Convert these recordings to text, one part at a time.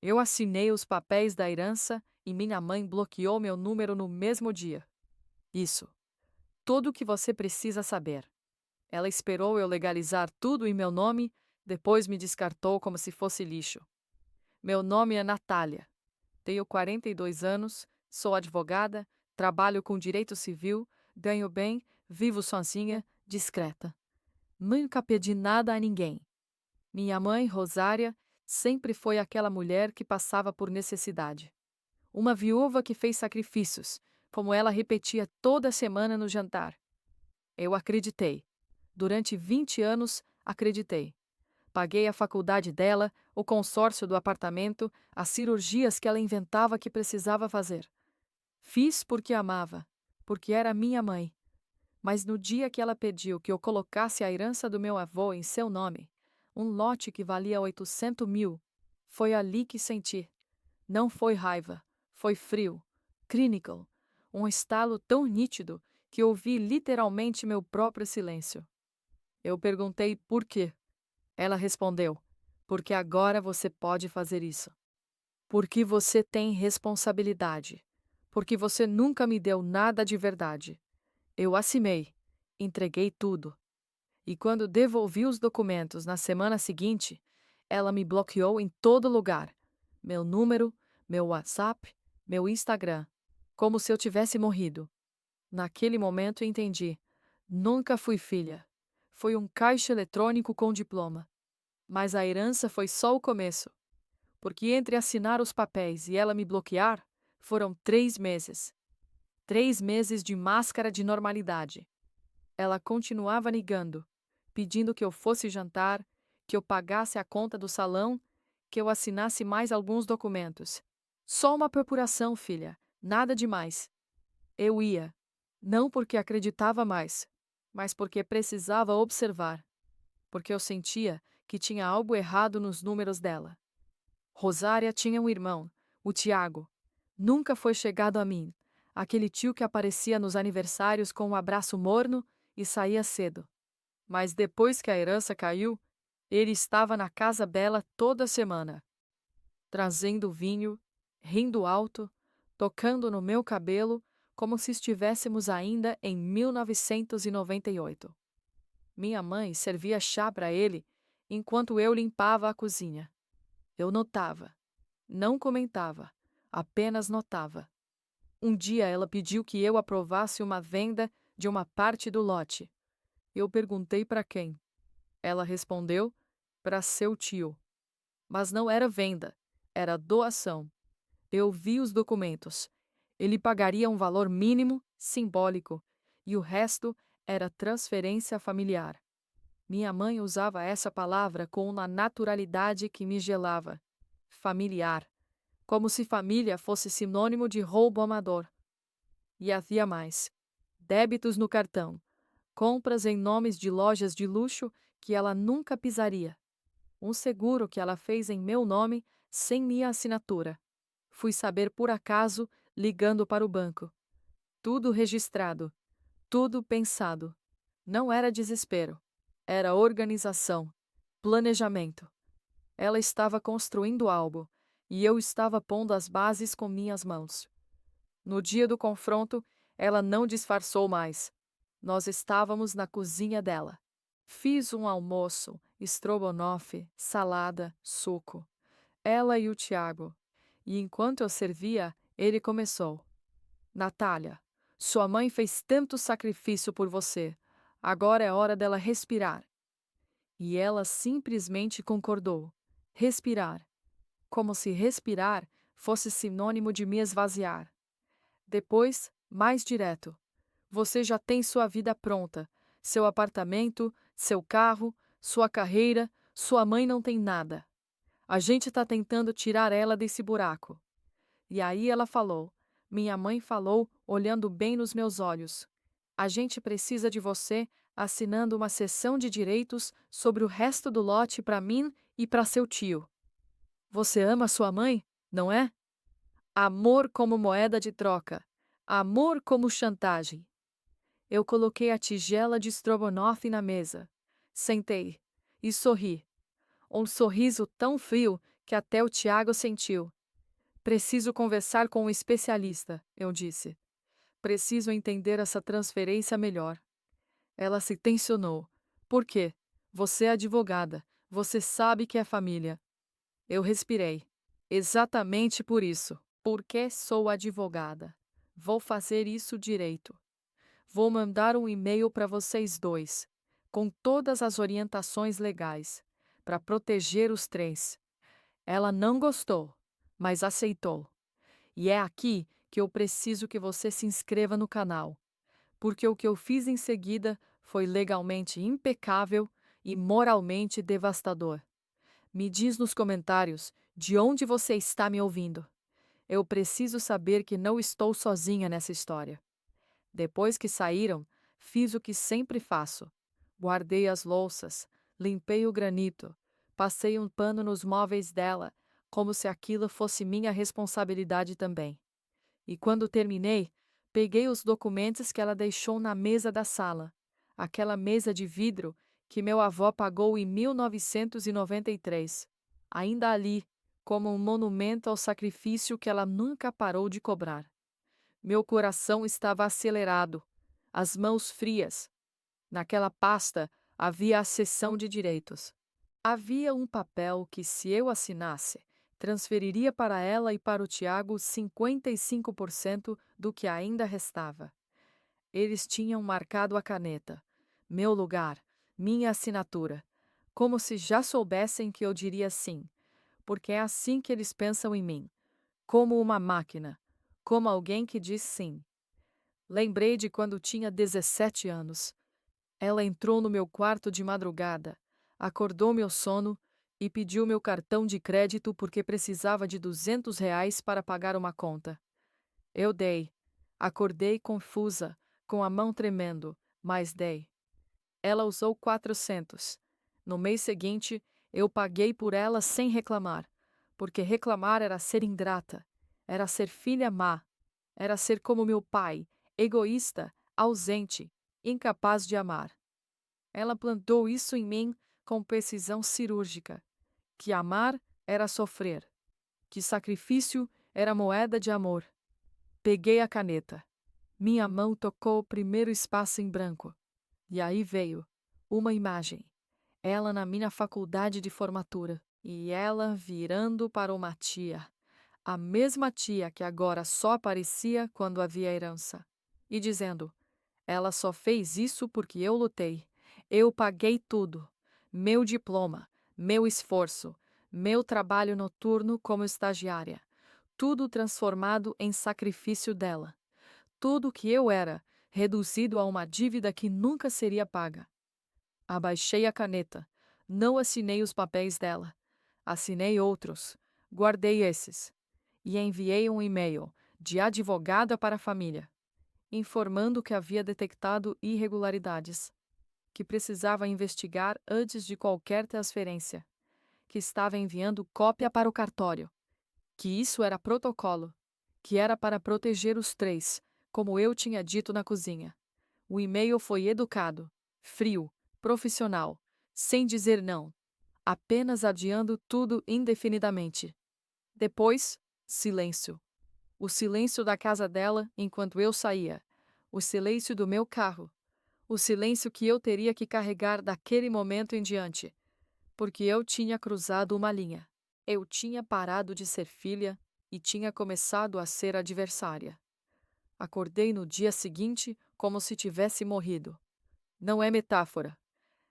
Eu assinei os papéis da herança e minha mãe bloqueou meu número no mesmo dia. Isso. Tudo o que você precisa saber. Ela esperou eu legalizar tudo em meu nome, depois me descartou como se fosse lixo. Meu nome é Natália. Tenho 42 anos, sou advogada, trabalho com direito civil, ganho bem, vivo sozinha, discreta. Nunca pedi nada a ninguém. Minha mãe, Rosária, sempre foi aquela mulher que passava por necessidade. Uma viúva que fez sacrifícios, como ela repetia toda semana no jantar. Eu acreditei. Durante 20 anos, acreditei. Paguei a faculdade dela, o consórcio do apartamento, as cirurgias que ela inventava que precisava fazer. Fiz porque amava, porque era minha mãe. Mas no dia que ela pediu que eu colocasse a herança do meu avô em seu nome, um lote que valia 800 mil, foi ali que senti. Não foi raiva, foi frio, clínico, um estalo tão nítido que ouvi literalmente meu próprio silêncio. Eu perguntei por quê. Ela respondeu: porque agora você pode fazer isso. Porque você tem responsabilidade. Porque você nunca me deu nada de verdade. Eu assinei, entreguei tudo. E quando devolvi os documentos na semana seguinte, ela me bloqueou em todo lugar. Meu número, meu WhatsApp, meu Instagram. Como se eu tivesse morrido. Naquele momento entendi. Nunca fui filha. Foi um caixa eletrônico com diploma. Mas a herança foi só o começo. Porque entre assinar os papéis e ela me bloquear, foram 3 meses. 3 meses de máscara de normalidade. Ela continuava ligando, pedindo que eu fosse jantar, que eu pagasse a conta do salão, que eu assinasse mais alguns documentos. Só uma procuração, filha, nada demais. Eu ia, não porque acreditava mais, mas porque precisava observar, porque eu sentia que tinha algo errado nos números dela. Rosária tinha um irmão, o Tiago. Nunca foi chegado a mim, aquele tio que aparecia nos aniversários com um abraço morno e saía cedo. Mas depois que a herança caiu, ele estava na casa bela toda semana, trazendo vinho, rindo alto, tocando no meu cabelo, como se estivéssemos ainda em 1998. Minha mãe servia chá para ele enquanto eu limpava a cozinha. Eu notava, não comentava, apenas notava. Um dia ela pediu que eu aprovasse uma venda de uma parte do lote. Eu perguntei para quem. Ela respondeu: para seu tio. Mas não era venda, era doação. Eu vi os documentos. Ele pagaria um valor mínimo, simbólico, e o resto era transferência familiar. Minha mãe usava essa palavra com uma naturalidade que me gelava. Familiar. Como se família fosse sinônimo de roubo amador. E havia mais. Débitos no cartão. Compras em nomes de lojas de luxo que ela nunca pisaria. Um seguro que ela fez em meu nome, sem minha assinatura. Fui saber por acaso, ligando para o banco. Tudo registrado. Tudo pensado. Não era desespero. Era organização. Planejamento. Ela estava construindo algo, e eu estava pondo as bases com minhas mãos. No dia do confronto, ela não disfarçou mais. Nós estávamos na cozinha dela. Fiz um almoço, estrogonofe, salada, suco. Ela e o Tiago. E enquanto eu servia, ele começou: Natália, sua mãe fez tanto sacrifício por você. Agora é hora dela respirar. E ela simplesmente concordou. Respirar. Como se respirar fosse sinônimo de me esvaziar. Depois, mais direto. Você já tem sua vida pronta, seu apartamento, seu carro, sua carreira, sua mãe não tem nada. A gente está tentando tirar ela desse buraco. E aí ela falou, minha mãe falou, olhando bem nos meus olhos. A gente precisa de você assinando uma cessão de direitos sobre o resto do lote para mim e para seu tio. Você ama sua mãe, não é? Amor como moeda de troca. Amor como chantagem. Eu coloquei a tigela de estrogonofe na mesa. Sentei e sorri. Um sorriso tão frio que até o Tiago sentiu. Preciso conversar com um especialista, eu disse. Preciso entender essa transferência melhor. Ela se tensionou. Por quê? Você é advogada. Você sabe que é família. Eu respirei. Exatamente por isso. Porque sou advogada. Vou fazer isso direito. Vou mandar um e-mail para vocês dois, com todas as orientações legais, para proteger os três. Ela não gostou, mas aceitou. E é aqui que eu preciso que você se inscreva no canal, porque o que eu fiz em seguida foi legalmente impecável e moralmente devastador. Me diz nos comentários de onde você está me ouvindo. Eu preciso saber que não estou sozinha nessa história. Depois que saíram, fiz o que sempre faço. Guardei as louças, limpei o granito, passei um pano nos móveis dela, como se aquilo fosse minha responsabilidade também. E quando terminei, peguei os documentos que ela deixou na mesa da sala, aquela mesa de vidro que meu avô pagou em 1993, ainda ali, como um monumento ao sacrifício que ela nunca parou de cobrar. Meu coração estava acelerado, as mãos frias. Naquela pasta havia a seção de direitos. Havia um papel que, se eu assinasse, transferiria para ela e para o Tiago 55% do que ainda restava. Eles tinham marcado a caneta, meu lugar, minha assinatura, como se já soubessem que eu diria sim, porque é assim que eles pensam em mim, como uma máquina, como alguém que diz sim. Lembrei de quando tinha 17 anos. Ela entrou no meu quarto de madrugada, acordou meu sono e pediu meu cartão de crédito porque precisava de R$ 200 para pagar uma conta. Eu dei. Acordei confusa, com a mão tremendo, mas dei. Ela usou 400. No mês seguinte, eu paguei por ela sem reclamar, porque reclamar era ser ingrata, era ser filha má, era ser como meu pai, egoísta, ausente, incapaz de amar. Ela plantou isso em mim com precisão cirúrgica, que amar era sofrer, que sacrifício era moeda de amor. Peguei a caneta. Minha mão tocou o primeiro espaço em branco. E aí veio uma imagem. Ela na minha faculdade de formatura. E ela virando para uma tia. A mesma tia que agora só aparecia quando havia herança. E dizendo: ela só fez isso porque eu lutei. Eu paguei tudo. Meu diploma, meu esforço, meu trabalho noturno como estagiária. Tudo transformado em sacrifício dela. Tudo que eu era, reduzido a uma dívida que nunca seria paga. Abaixei a caneta. Não assinei os papéis dela. Assinei outros. Guardei esses. E enviei um e-mail, de advogada para a família, informando que havia detectado irregularidades, que precisava investigar antes de qualquer transferência, que estava enviando cópia para o cartório, que isso era protocolo, que era para proteger os três, como eu tinha dito na cozinha. O e-mail foi educado, frio, profissional, sem dizer não, apenas adiando tudo indefinidamente. Depois, silêncio. O silêncio da casa dela enquanto eu saía, o silêncio do meu carro, o silêncio que eu teria que carregar daquele momento em diante, porque eu tinha cruzado uma linha. Eu tinha parado de ser filha e tinha começado a ser adversária. Acordei no dia seguinte como se tivesse morrido. Não é metáfora.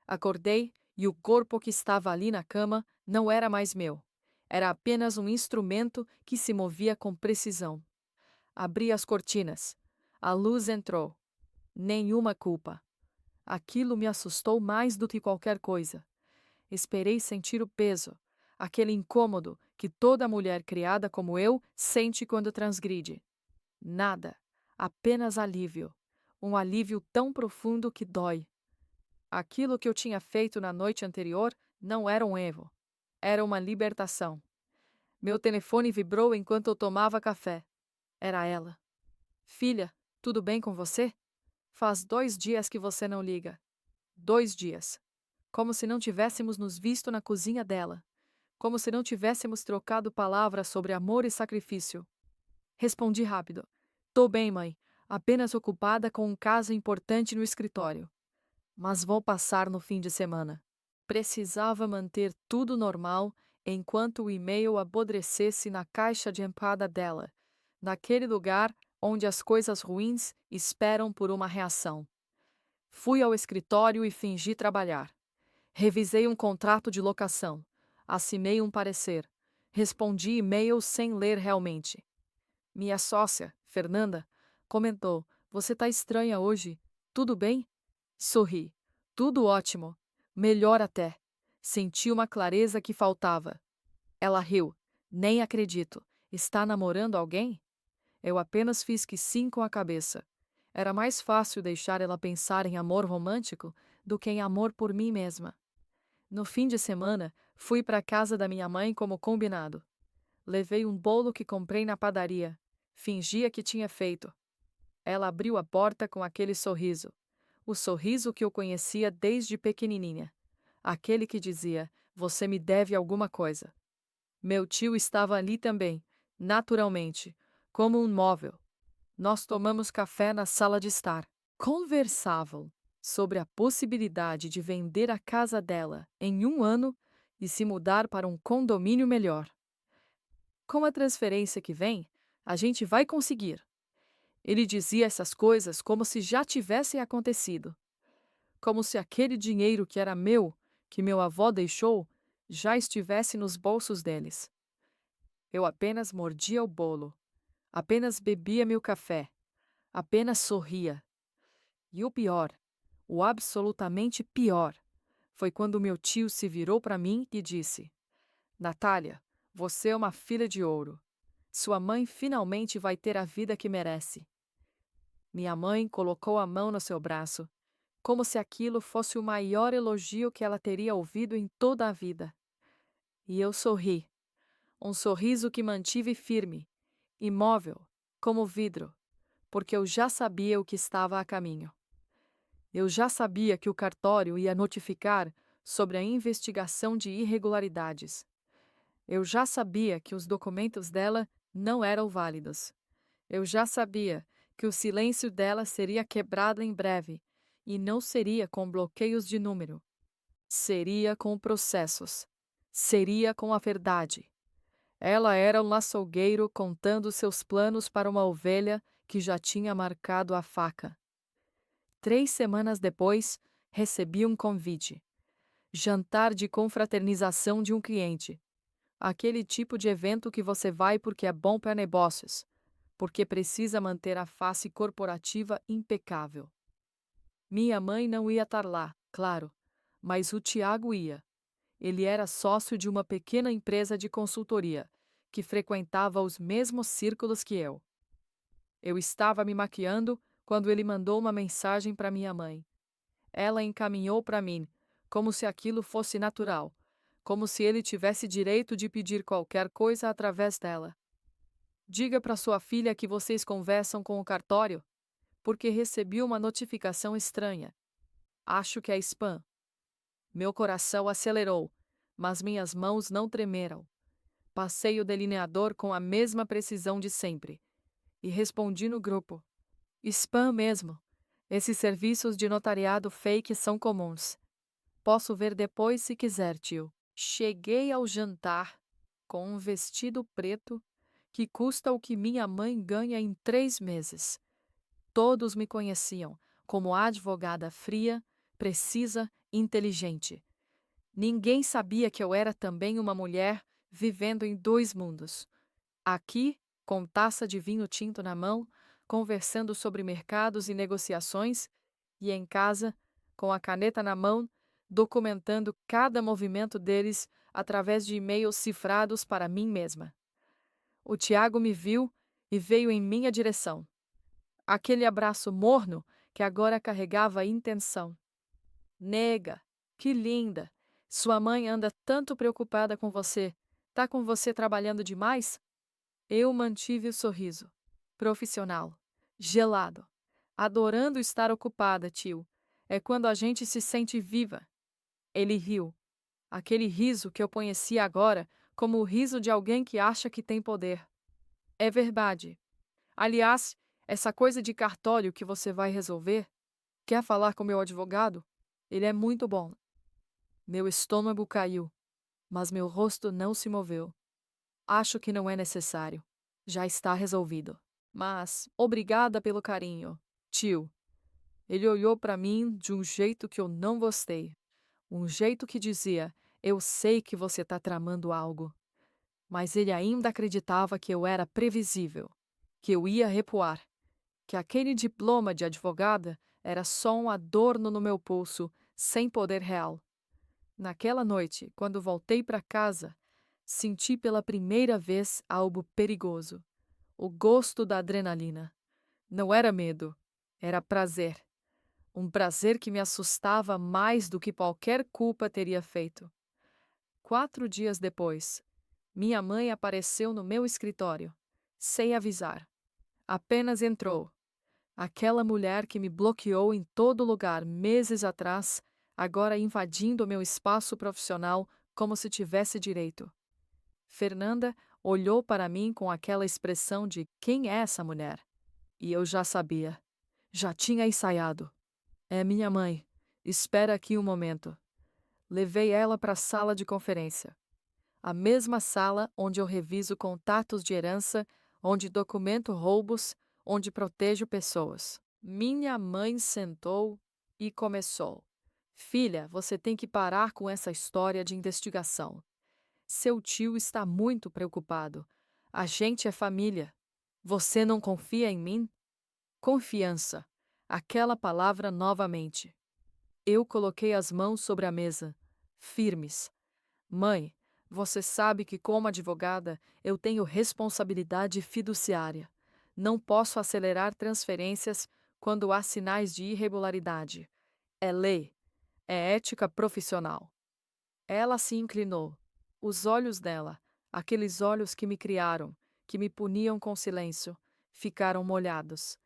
Acordei e o corpo que estava ali na cama não era mais meu. Era apenas um instrumento que se movia com precisão. Abri as cortinas. A luz entrou. Nenhuma culpa. Aquilo me assustou mais do que qualquer coisa. Esperei sentir o peso, aquele incômodo que toda mulher criada como eu sente quando transgride. Nada, apenas alívio. Um alívio tão profundo que dói. Aquilo que eu tinha feito na noite anterior não era um erro. Era uma libertação. Meu telefone vibrou enquanto eu tomava café. Era ela. Filha, tudo bem com você? Faz 2 dias que você não liga. 2 dias. Como se não tivéssemos nos visto na cozinha dela. como se não tivéssemos trocado palavras sobre amor e sacrifício. Respondi rápido: Tô bem, mãe, apenas ocupada com um caso importante no escritório. Mas vou passar no fim de semana. Precisava manter tudo normal enquanto o e-mail apodrecesse na caixa de entrada dela, naquele lugar onde as coisas ruins esperam por uma reação. Fui ao escritório e fingi trabalhar. Revisei um contrato de locação. Assinei um parecer. Respondi e-mails sem ler realmente. Minha sócia, Fernanda, comentou: Você tá estranha hoje. Tudo bem? Sorri. Tudo ótimo. Melhor até. Senti uma clareza que faltava. Ela riu. Nem acredito. Está namorando alguém? Eu apenas fiz que sim com a cabeça. Era mais fácil deixar ela pensar em amor romântico do que em amor por mim mesma. No fim de semana, fui para a casa da minha mãe como combinado. Levei um bolo que comprei na padaria. Fingia que tinha feito. Ela abriu a porta com aquele sorriso. O sorriso que eu conhecia desde pequenininha. Aquele que dizia: Você me deve alguma coisa. Meu tio estava ali também, naturalmente, como um móvel. Nós tomamos café na sala de estar. Conversavam sobre a possibilidade de vender a casa dela em 1 ano e se mudar para um condomínio melhor. Com a transferência que vem, a gente vai conseguir. Ele dizia essas coisas como se já tivessem acontecido. Como se aquele dinheiro que era meu, que meu avô deixou, já estivesse nos bolsos deles. Eu apenas mordia o bolo, apenas bebia meu café, apenas sorria. E o pior, o absolutamente pior, foi quando meu tio se virou para mim e disse: Natália, você é uma filha de ouro. Sua mãe finalmente vai ter a vida que merece. Minha mãe colocou a mão no seu braço, como se aquilo fosse o maior elogio que ela teria ouvido em toda a vida. E eu sorri, um sorriso que mantive firme, imóvel, como vidro, porque eu já sabia o que estava a caminho. Eu já sabia que o cartório ia notificar sobre a investigação de irregularidades. Eu já sabia que os documentos dela não eram válidos. Eu já sabia que o silêncio dela seria quebrado em breve, e não seria com bloqueios de número. Seria com processos. Seria com a verdade. Ela era um açougueiro contando seus planos para uma ovelha que já tinha marcado a faca. 3 semanas depois, recebi um convite. Jantar de confraternização de um cliente. Aquele tipo de evento que você vai porque é bom para negócios, porque precisa manter a face corporativa impecável. Minha mãe não ia estar lá, claro, mas o Tiago ia. Ele era sócio de uma pequena empresa de consultoria, que frequentava os mesmos círculos que eu. Eu estava me maquiando quando ele mandou uma mensagem para minha mãe. Ela encaminhou para mim, como se aquilo fosse natural, como se ele tivesse direito de pedir qualquer coisa através dela. Diga para sua filha que vocês conversam com o cartório, porque recebi uma notificação estranha. Acho que é spam. Meu coração acelerou, mas minhas mãos não tremeram. Passei o delineador com a mesma precisão de sempre e respondi no grupo: Spam mesmo. Esses serviços de notariado fake são comuns. Posso ver depois se quiser, tio. Cheguei ao jantar com um vestido preto que custa o que minha mãe ganha em 3 meses. Todos me conheciam como advogada fria, precisa, inteligente. Ninguém sabia que eu era também uma mulher vivendo em 2 mundos. Aqui, com taça de vinho tinto na mão, conversando sobre mercados e negociações, e em casa, com a caneta na mão, documentando cada movimento deles através de e-mails cifrados para mim mesma. O Tiago me viu e veio em minha direção. Aquele abraço morno que agora carregava intenção. Nega, que linda! Sua mãe anda tanto preocupada com você. Tá com você trabalhando demais? Eu mantive o sorriso. Profissional. Gelado. Adorando estar ocupada, tio. É quando a gente se sente viva. Ele riu. Aquele riso que eu conhecia agora como o riso de alguém que acha que tem poder. É verdade. Aliás, essa coisa de cartório que você vai resolver, quer falar com meu advogado? Ele é muito bom. Meu estômago caiu, mas meu rosto não se moveu. Acho que não é necessário. Já está resolvido. Mas, obrigada pelo carinho, tio. Ele olhou para mim de um jeito que eu não gostei. Um jeito que dizia: eu sei que você está tramando algo. Mas ele ainda acreditava que eu era previsível, que eu ia recuar, que aquele diploma de advogada era só um adorno no meu pulso, sem poder real. Naquela noite, quando voltei para casa, senti pela primeira vez algo perigoso: o gosto da adrenalina. Não era medo, era prazer. Um prazer que me assustava mais do que qualquer culpa teria feito. 4 dias depois, minha mãe apareceu no meu escritório, sem avisar. Apenas entrou. Aquela mulher que me bloqueou em todo lugar meses atrás, agora invadindo meu espaço profissional como se tivesse direito. Fernanda olhou para mim com aquela expressão de quem é essa mulher? E eu já sabia. Já tinha ensaiado. É minha mãe. Espera aqui um momento. Levei ela para a sala de conferência. A mesma sala onde eu reviso contatos de herança, onde documento roubos, onde protejo pessoas. Minha mãe sentou e começou. Filha, você tem que parar com essa história de investigação. Seu tio está muito preocupado. A gente é família. Você não confia em mim? Confiança. Aquela palavra novamente. Eu coloquei as mãos sobre a mesa, firmes. Mãe, você sabe que, como advogada, eu tenho responsabilidade fiduciária. Não posso acelerar transferências quando há sinais de irregularidade. É lei. É ética profissional. Ela se inclinou. Os olhos dela, aqueles olhos que me criaram, que me puniam com silêncio, ficaram molhados.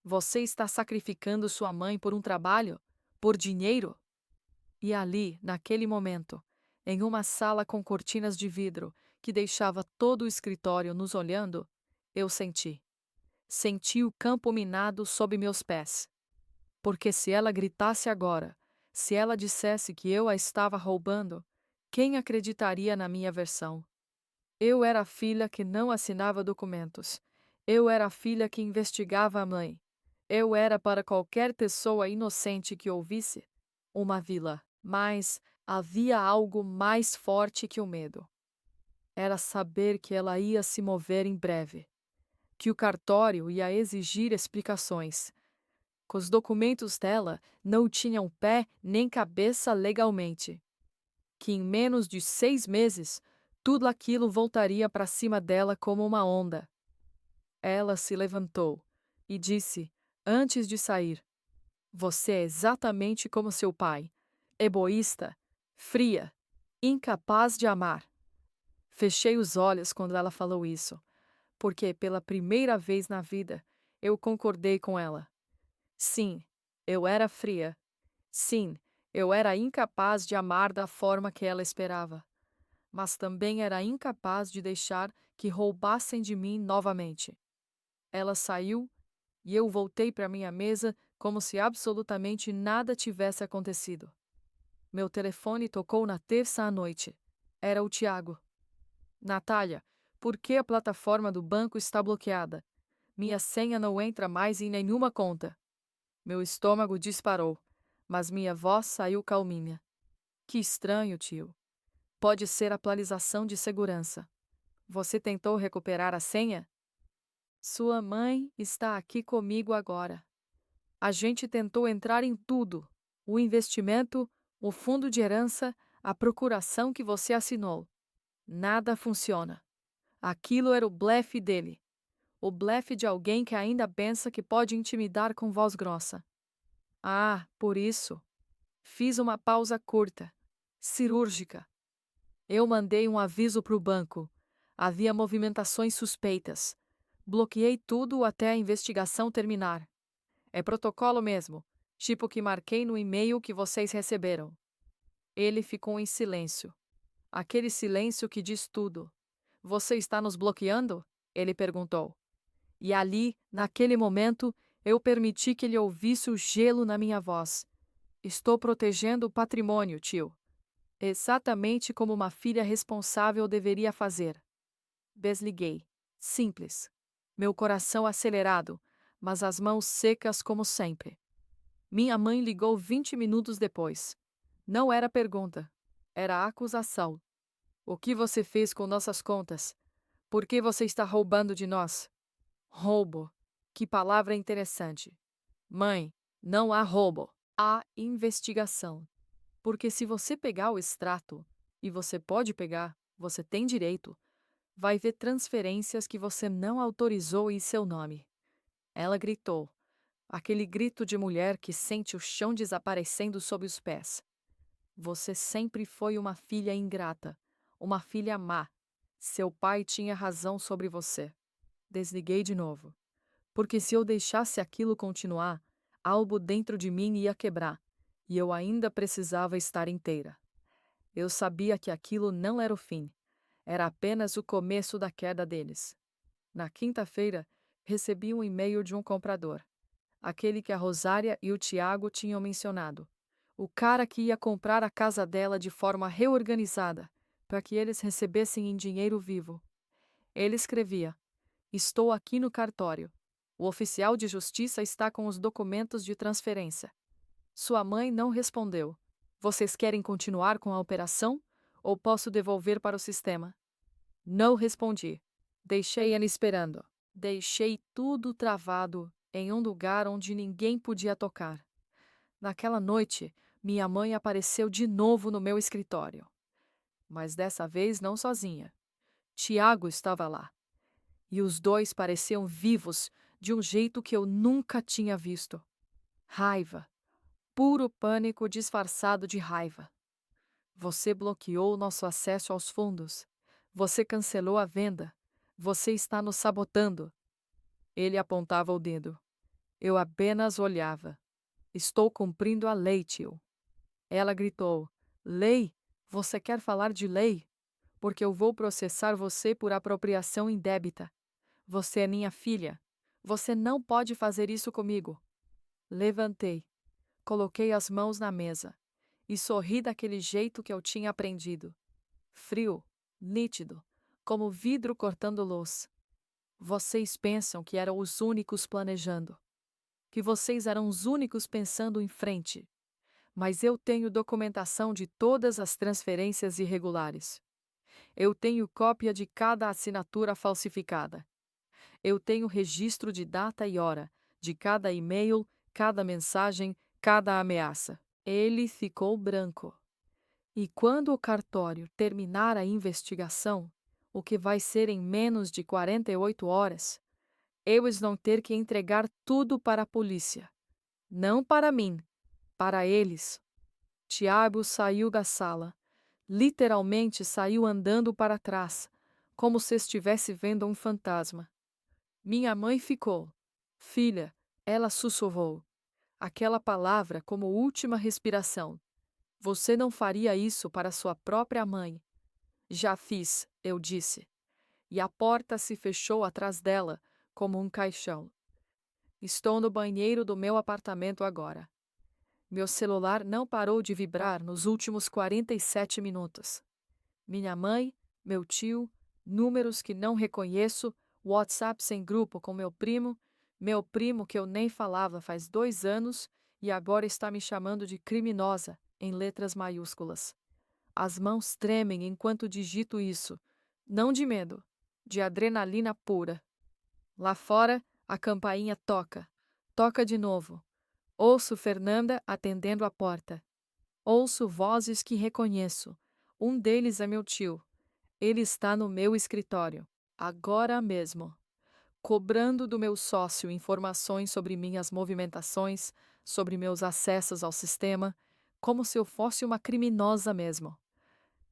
Você está sacrificando sua mãe por um trabalho? Por dinheiro? E ali, naquele momento, em uma sala com cortinas de vidro que deixava todo o escritório nos olhando, eu senti. Senti o campo minado sob meus pés. Porque se ela gritasse agora, se ela dissesse que eu a estava roubando, quem acreditaria na minha versão? Eu era a filha que não assinava documentos. Eu era a filha que investigava a mãe. Eu era, para qualquer pessoa inocente que ouvisse, uma vilã. Mas havia algo mais forte que o medo. Era saber que ela ia se mover em breve, que o cartório ia exigir explicações, que os documentos dela não tinham pé nem cabeça legalmente, que em menos de 6 meses tudo aquilo voltaria para cima dela como uma onda. Ela se levantou e disse, antes de sair: Você é exatamente como seu pai, egoísta, fria, incapaz de amar. Fechei os olhos quando ela falou isso, porque pela primeira vez na vida eu concordei com ela. Sim, eu era fria. Sim, eu era incapaz de amar da forma que ela esperava. Mas também era incapaz de deixar que roubassem de mim novamente. Ela saiu e eu voltei para minha mesa como se absolutamente nada tivesse acontecido. Meu telefone tocou na terça à noite. Era o Tiago. Natália, por que a plataforma do banco está bloqueada? Minha senha não entra mais em nenhuma conta. Meu estômago disparou, mas minha voz saiu calminha. Que estranho, tio. Pode ser atualização de segurança. Você tentou recuperar a senha? Sua mãe está aqui comigo agora. A gente tentou entrar em tudo: o investimento, o fundo de herança, a procuração que você assinou. Nada funciona. Aquilo era o blefe dele. O blefe de alguém que ainda pensa que pode intimidar com voz grossa. Ah, por isso. Fiz uma pausa curta, cirúrgica. Eu mandei um aviso para o banco. Havia movimentações suspeitas. Bloqueei tudo até a investigação terminar. É protocolo mesmo, tipo que marquei no e-mail que vocês receberam. Ele ficou em silêncio. Aquele silêncio que diz tudo. Você está nos bloqueando? Ele perguntou. E ali, naquele momento, eu permiti que ele ouvisse o gelo na minha voz. Estou protegendo o patrimônio, tio. Exatamente como uma filha responsável deveria fazer. Desliguei. Simples. Meu coração acelerado, mas as mãos secas como sempre. Minha mãe ligou 20 minutos depois. Não era pergunta, era acusação. O que você fez com nossas contas? Por que você está roubando de nós? Roubo. Que palavra interessante. Mãe, não há roubo. Há investigação. Porque se você pegar o extrato, e você pode pegar, você tem direito, vai ver transferências que você não autorizou em seu nome. Ela gritou. Aquele grito de mulher que sente o chão desaparecendo sob os pés. Você sempre foi uma filha ingrata, uma filha má. Seu pai tinha razão sobre você. Desliguei de novo. Porque se eu deixasse aquilo continuar, algo dentro de mim ia quebrar, e eu ainda precisava estar inteira. Eu sabia que aquilo não era o fim, era apenas o começo da queda deles. Na quinta-feira, recebi um e-mail de um comprador. Aquele que a Rosária e o Tiago tinham mencionado. O cara que ia comprar a casa dela de forma reorganizada, para que eles recebessem em dinheiro vivo. Ele escrevia: Estou aqui no cartório. O oficial de justiça está com os documentos de transferência. Sua mãe não respondeu. Vocês querem continuar com a operação? Ou posso devolver para o sistema? Não respondi. Deixei ele esperando. Deixei tudo travado em um lugar onde ninguém podia tocar. Naquela noite, minha mãe apareceu de novo no meu escritório. Mas dessa vez não sozinha. Tiago estava lá. E os dois pareciam vivos de um jeito que eu nunca tinha visto. Raiva. Puro pânico disfarçado de raiva. Você bloqueou nosso acesso aos fundos. Você cancelou a venda. Você está nos sabotando. Ele apontava o dedo. Eu apenas olhava. Estou cumprindo a lei, tio. Ela gritou. Lei? Você quer falar de lei? Porque eu vou processar você por apropriação indébita. Você é minha filha. Você não pode fazer isso comigo. Levantei. Coloquei as mãos na mesa e sorri daquele jeito que eu tinha aprendido. Frio, nítido, como vidro cortando luz. Vocês pensam que eram os únicos planejando. Que vocês eram os únicos pensando em frente. Mas eu tenho documentação de todas as transferências irregulares. Eu tenho cópia de cada assinatura falsificada. Eu tenho registro de data e hora, de cada e-mail, cada mensagem, cada ameaça. Ele ficou branco. E quando o cartório terminar a investigação, o que vai ser em menos de 48 horas, eles vão ter que entregar tudo para a polícia. Não para mim, para eles. Tiago saiu da sala. Literalmente saiu andando para trás, como se estivesse vendo um fantasma. Minha mãe ficou. Filha, ela sussurrou. Aquela palavra como última respiração. Você não faria isso para sua própria mãe. Já fiz, eu disse. E a porta se fechou atrás dela, como um caixão. Estou no banheiro do meu apartamento agora. Meu celular não parou de vibrar nos últimos 47 minutos. Minha mãe, meu tio, números que não reconheço, WhatsApp sem grupo com meu primo que eu nem falava faz 2 anos e agora está me chamando de criminosa, em letras maiúsculas. As mãos tremem enquanto digito isso, não de medo, de adrenalina pura. Lá fora, a campainha toca. Toca de novo. Ouço Fernanda atendendo a porta. Ouço vozes que reconheço. Um deles é meu tio. Ele está no meu escritório, agora mesmo, cobrando do meu sócio informações sobre minhas movimentações, sobre meus acessos ao sistema, como se eu fosse uma criminosa mesmo.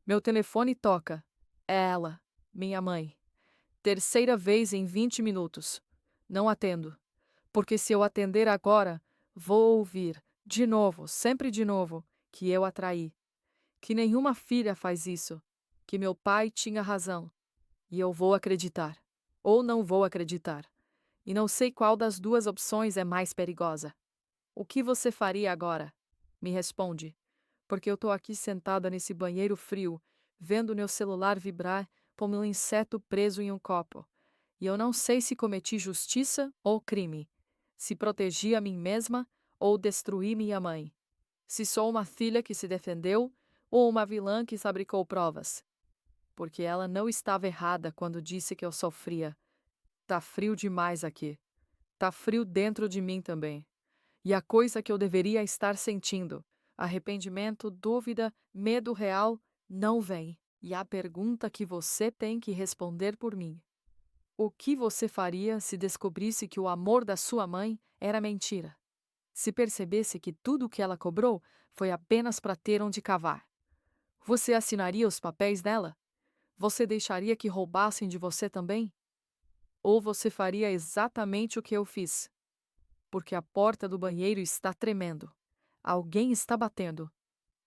Meu telefone toca. É ela, minha mãe. Terceira vez em 20 minutos. Não atendo, porque se eu atender agora, vou ouvir, de novo, sempre de novo, que eu a traí. que nenhuma filha faz isso, que meu pai tinha razão, e eu vou acreditar, ou não vou acreditar, e não sei qual das duas opções é mais perigosa. O que você faria agora? Me responde, porque eu tô aqui sentada nesse banheiro frio, vendo meu celular vibrar como um inseto preso em um copo, e eu não sei se cometi justiça ou crime, se protegi a mim mesma ou destruí minha mãe. Se sou uma filha que se defendeu ou uma vilã que fabricou provas. Porque ela não estava errada quando disse que eu sofria. Tá frio demais aqui. Tá frio dentro de mim também. E a coisa que eu deveria estar sentindo, arrependimento, dúvida, medo real, não vem. E a pergunta que você tem que responder por mim: o que você faria se descobrisse que o amor da sua mãe era mentira? Se percebesse que tudo o que ela cobrou foi apenas para ter onde cavar? Você assinaria os papéis dela? Você deixaria que roubassem de você também? Ou você faria exatamente o que eu fiz? Porque a porta do banheiro está tremendo. Alguém está batendo.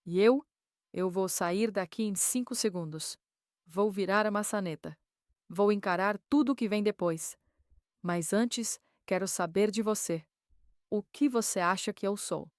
E eu vou sair daqui em 5 segundos. Vou virar a maçaneta. Vou encarar tudo o que vem depois. Mas antes, quero saber de você. O que você acha que eu sou?